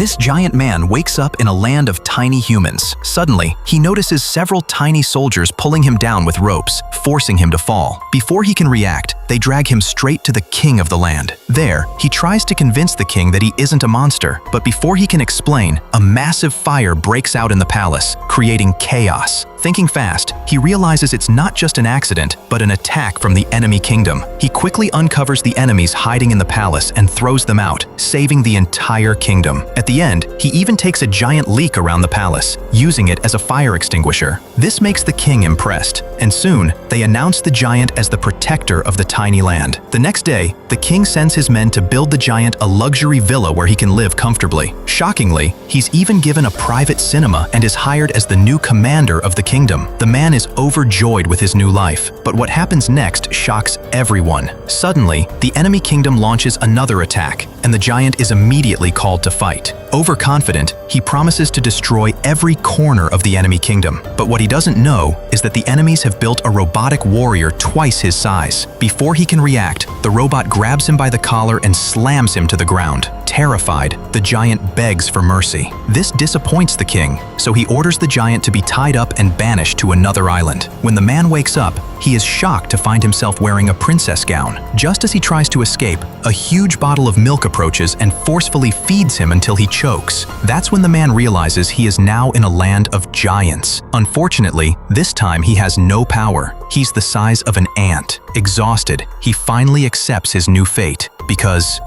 This giant man wakes up in a land of tiny humans. Suddenly, he notices several tiny soldiers pulling him down with ropes, forcing him to fall. Before he can react, they drag him straight to the king of the land. There, he tries to convince the king that he isn't a monster, but before he can explain, a massive fire breaks out in the palace, creating chaos. Thinking fast, he realizes it's not just an accident, but an attack from the enemy kingdom. He quickly uncovers the enemies hiding in the palace and throws them out, saving the entire kingdom. At the end, he even takes a giant leak around the palace, using it as a fire extinguisher. This makes the king impressed, and soon, they announce the giant as the protector of the tiny land. The next day, the king sends his men to build the giant a luxury villa where he can live comfortably. Shockingly, he's even given a private cinema and is hired as the new commander of the kingdom. The man is overjoyed with his new life, but what happens next shocks everyone. Suddenly, the enemy kingdom launches another attack, and the giant is immediately called to fight. Overconfident, he promises to destroy every corner of the enemy kingdom. But what he doesn't know is that the enemies have built a robotic warrior twice his size. Before he can react, the robot grabs him by the collar and slams him to the ground. Terrified, the giant begs for mercy. This disappoints the king, so he orders the giant to be tied up and banished to another island. When the man wakes up, he is shocked to find himself wearing a princess gown. Just as he tries to escape, a huge bottle of milk approaches and forcefully feeds him until he chokes. That's when the man realizes he is now in a land of giants. Unfortunately, this time he has no power. He's the size of an ant. Exhausted, he finally accepts his new fate, because